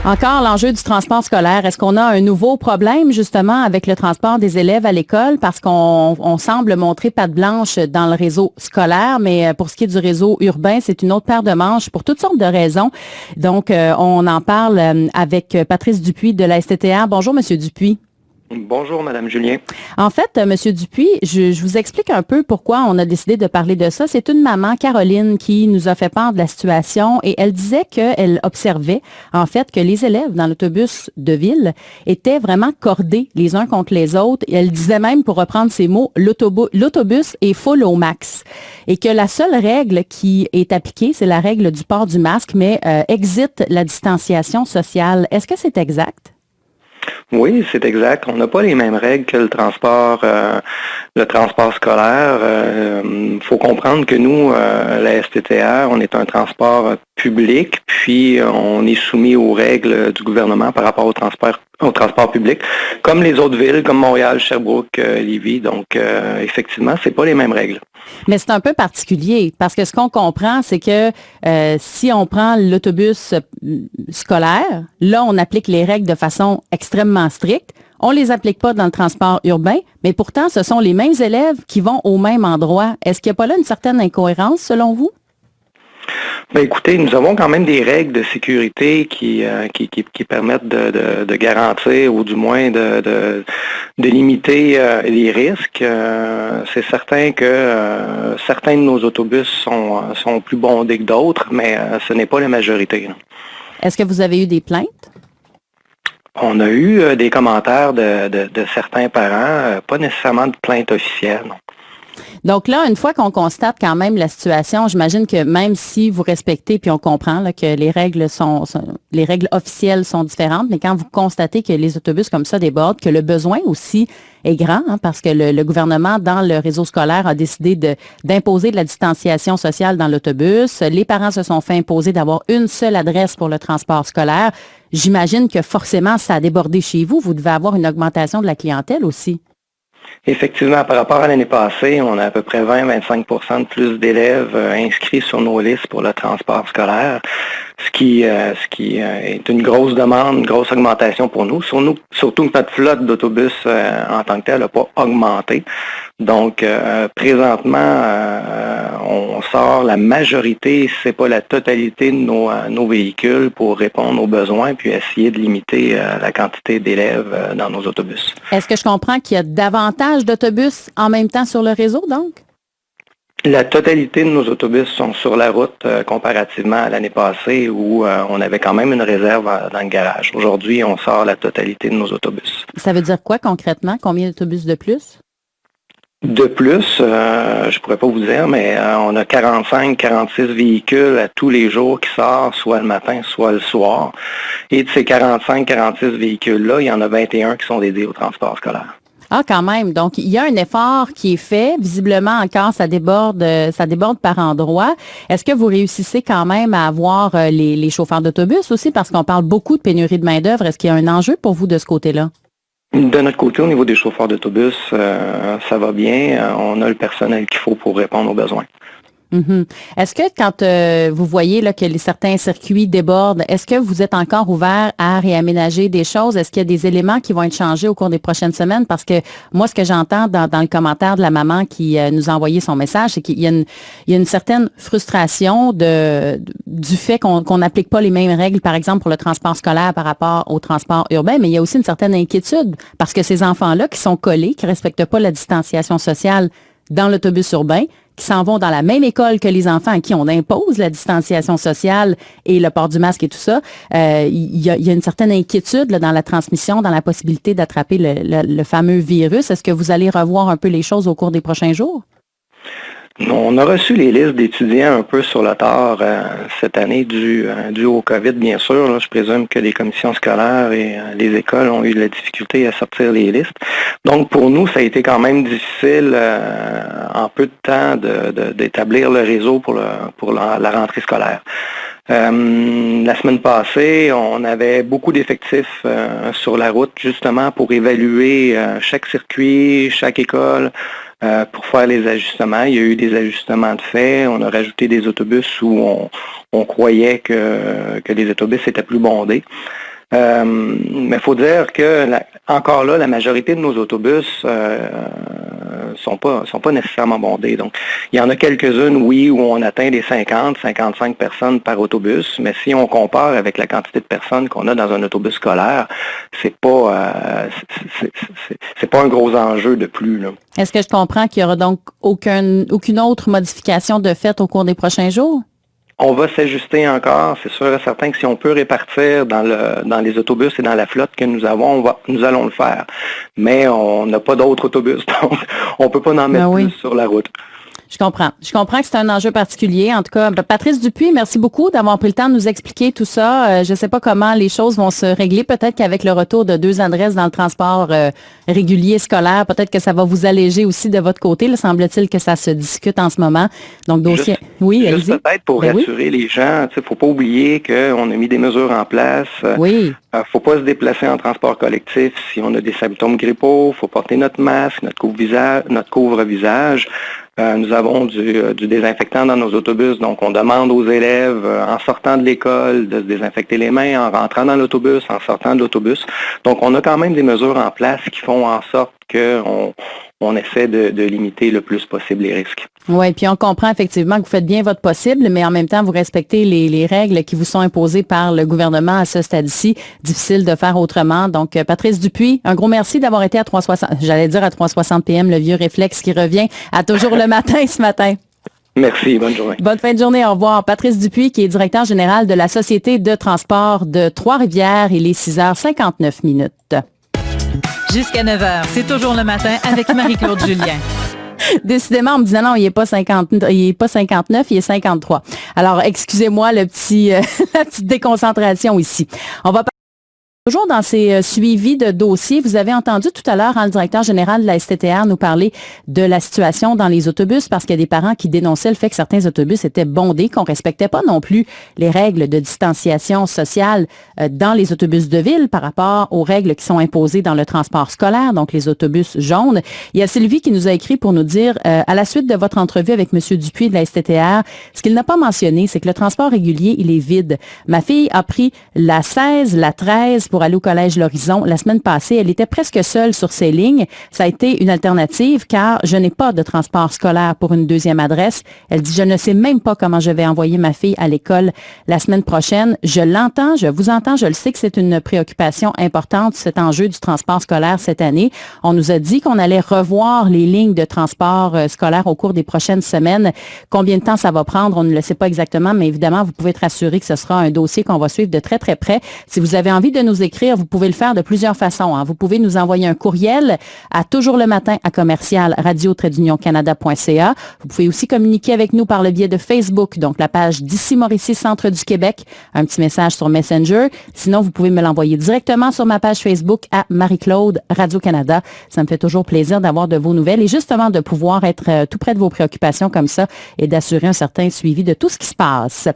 Encore l'enjeu du transport scolaire. Est-ce qu'on a un nouveau problème justement avec le transport des élèves à l'école parce qu'on semble montrer patte blanche dans le réseau scolaire, mais pour ce qui est du réseau urbain, c'est une autre paire de manches pour toutes sortes de raisons. Donc, on en parle avec Patrice Dupuis de la STTR. Bonjour, Monsieur Dupuis. Bonjour, Madame Julien. En fait, Monsieur Dupuis, je vous explique un peu pourquoi on a décidé de parler de ça. C'est une maman, Caroline, qui nous a fait part de la situation et elle disait qu'elle observait, en fait, que les élèves dans l'autobus de ville étaient vraiment cordés les uns contre les autres. Et elle disait même, pour reprendre ses mots, l'autobus est full au max. Et que la seule règle qui est appliquée, c'est la règle du port du masque, mais exit la distanciation sociale. Est-ce que c'est exact? Oui, c'est exact. On n'a pas les mêmes règles que le transport scolaire. Faut comprendre que nous, la STTR, on est un transport public, puis on est soumis aux règles du gouvernement par rapport au transport public, comme les autres villes, comme Montréal, Sherbrooke, Lévis. Donc, effectivement, c'est pas les mêmes règles. Mais c'est un peu particulier parce que ce qu'on comprend, c'est que si on prend l'autobus scolaire, là, on applique les règles de façon extrêmement stricte. On les applique pas dans le transport urbain, mais pourtant, ce sont les mêmes élèves qui vont au même endroit. Est-ce qu'il n'y a pas là une certaine incohérence, selon vous? Ben écoutez, nous avons quand même des règles de sécurité qui permettent de garantir ou du moins de limiter les risques. C'est certain que certains de nos autobus sont plus bondés que d'autres, mais ce n'est pas la majorité. Est-ce que vous avez eu des plaintes? On a eu des commentaires de certains parents, pas nécessairement de plaintes officielles, non. Donc là, une fois qu'on constate quand même la situation, j'imagine que même si vous respectez, puis on comprend là, que les règles officielles sont différentes, mais quand vous constatez que les autobus comme ça débordent, que le besoin aussi est grand, parce que le gouvernement, dans le réseau scolaire, a décidé d'imposer de la distanciation sociale dans l'autobus. Les parents se sont fait imposer d'avoir une seule adresse pour le transport scolaire. J'imagine que forcément, ça a débordé chez vous. Vous devez avoir une augmentation de la clientèle aussi. Effectivement, par rapport à l'année passée, on a à peu près 20-25% de plus d'élèves inscrits sur nos listes pour le transport scolaire, ce qui est une grosse demande, une grosse augmentation pour nous. Surtout que notre flotte d'autobus en tant que telle n'a pas augmenté. Donc, présentement, on sort la majorité, c'est pas la totalité de nos véhicules pour répondre aux besoins puis essayer de limiter la quantité d'élèves dans nos autobus. Est-ce que je comprends qu'il y a davantage d'autobus en même temps sur le réseau, donc? La totalité de nos autobus sont sur la route comparativement à l'année passée où on avait quand même une réserve dans le garage. Aujourd'hui, on sort la totalité de nos autobus. Ça veut dire quoi concrètement? Combien d'autobus de plus? De plus, je pourrais pas vous dire, mais on a 45-46 véhicules à tous les jours qui sortent, soit le matin, soit le soir. Et de ces 45-46 véhicules-là, il y en a 21 qui sont dédiés au transport scolaire. Ah, quand même. Donc, il y a un effort qui est fait. Visiblement, encore, ça déborde par endroits. Est-ce que vous réussissez quand même à avoir les chauffeurs d'autobus aussi? Parce qu'on parle beaucoup de pénurie de main-d'œuvre. Est-ce qu'il y a un enjeu pour vous de ce côté-là? De notre côté, au niveau des chauffeurs d'autobus, ça va bien. On a le personnel qu'il faut pour répondre aux besoins. Mm-hmm. Est-ce que quand vous voyez là, que certains circuits débordent, est-ce que vous êtes encore ouvert à réaménager des choses? Est-ce qu'il y a des éléments qui vont être changés au cours des prochaines semaines? Parce que moi, ce que j'entends dans le commentaire de la maman qui nous a envoyé son message, c'est qu'il y a une certaine frustration du fait qu'on n'applique pas les mêmes règles, par exemple, pour le transport scolaire par rapport au transport urbain, mais il y a aussi une certaine inquiétude parce que ces enfants-là qui sont collés, qui ne respectent pas la distanciation sociale dans l'autobus urbain, qui s'en vont dans la même école que les enfants à qui on impose la distanciation sociale et le port du masque et tout ça, il y a une certaine inquiétude là, dans la transmission, dans la possibilité d'attraper le fameux virus. Est-ce que vous allez revoir un peu les choses au cours des prochains jours? On a reçu les listes d'étudiants un peu sur le tard cette année dû au COVID, bien sûr. Là, je présume que les commissions scolaires et les écoles ont eu de la difficulté à sortir les listes. Donc, pour nous, ça a été quand même difficile en peu de temps d'établir le réseau pour la rentrée scolaire. La semaine passée, on avait beaucoup d'effectifs sur la route justement pour évaluer chaque circuit, chaque école, pour faire les ajustements. Il y a eu des ajustements de fait. On a rajouté des autobus où on croyait que les autobus étaient plus bondés. Mais il faut dire que encore là, la majorité de nos autobus sont pas nécessairement bondés. Donc, il y en a quelques-unes, oui, où on atteint les 50, 55 personnes par autobus, mais si on compare avec la quantité de personnes qu'on a dans un autobus scolaire, c'est pas un gros enjeu de plus, là. Est-ce que je comprends qu'il y aura donc aucune autre modification de fait au cours des prochains jours? On va s'ajuster encore. C'est sûr et certain que si on peut répartir dans les autobus et dans la flotte que nous avons, nous allons le faire. Mais on n'a pas d'autres autobus, donc on ne peut pas en mettre plus sur la route. Je comprends. Je comprends que c'est un enjeu particulier. En tout cas, Patrice Dupuis, merci beaucoup d'avoir pris le temps de nous expliquer tout ça. Je ne sais pas comment les choses vont se régler. Peut-être qu'avec le retour de 2 adresses dans le transport régulier scolaire, peut-être que ça va vous alléger aussi de votre côté. Il semble-t-il que ça se discute en ce moment. Donc, dossier. Juste peut-être pour rassurer les gens, il ne faut pas oublier qu'on a mis des mesures en place. Oui. Il ne faut pas se déplacer en transport collectif si on a des symptômes grippaux. Il faut porter notre masque, notre couvre-visage. Nous avons du désinfectant dans nos autobus, donc on demande aux élèves, en sortant de l'école, de se désinfecter les mains, en rentrant dans l'autobus, en sortant de l'autobus. Donc on a quand même des mesures en place qui font en sorte qu'on essaie de limiter le plus possible les risques. Oui, puis on comprend effectivement que vous faites bien votre possible, mais en même temps, vous respectez les règles qui vous sont imposées par le gouvernement à ce stade-ci. Difficile de faire autrement. Donc, Patrice Dupuis, un gros merci d'avoir été à 360 PM, le vieux réflexe qui revient à toujours le matin ce matin. Merci, bonne journée. Bonne fin de journée, au revoir. Patrice Dupuis, qui est directeur général de la Société de transport de Trois-Rivières. Il est 6h59. Jusqu'à 9h, c'est toujours le matin avec Marie-Claude Julien. Décidément, on me disait non, il est pas 59, il est 53. Alors, excusez-moi la petite déconcentration ici. On va toujours dans ces suivis de dossiers. Vous avez entendu tout à l'heure le directeur général de la STTR nous parler de la situation dans les autobus parce qu'il y a des parents qui dénonçaient le fait que certains autobus étaient bondés, qu'on respectait pas non plus les règles de distanciation sociale dans les autobus de ville par rapport aux règles qui sont imposées dans le transport scolaire, donc les autobus jaunes. Il y a Sylvie qui nous a écrit pour nous dire, à la suite de votre entrevue avec M. Dupuis de la STTR, ce qu'il n'a pas mentionné, c'est que le transport régulier, il est vide. Ma fille a pris la 16, la 13 pour aller au collège L'Horizon. La semaine passée, elle était presque seule sur ces lignes. Ça a été une alternative car je n'ai pas de transport scolaire pour une deuxième adresse. Elle dit, je ne sais même pas comment je vais envoyer ma fille à l'école la semaine prochaine. Je l'entends, je vous entends, je le sais que c'est une préoccupation importante, cet enjeu du transport scolaire cette année. On nous a dit qu'on allait revoir les lignes de transport scolaire au cours des prochaines semaines. Combien de temps ça va prendre, on ne le sait pas exactement, mais évidemment, vous pouvez être assuré que ce sera un dossier qu'on va suivre de très, très près. Si vous avez envie de nous écrire, vous pouvez le faire de plusieurs façons. Vous pouvez nous envoyer un courriel à toujours le matin à commercial radio-canada.ca. Vous pouvez aussi communiquer avec nous par le biais de Facebook, donc la page d'ici Mauricie Centre du Québec, un petit message sur Messenger. Sinon, vous pouvez me l'envoyer directement sur ma page Facebook à Marie-Claude Radio-Canada. Ça me fait toujours plaisir d'avoir de vos nouvelles et justement de pouvoir être tout près de vos préoccupations comme ça et d'assurer un certain suivi de tout ce qui se passe.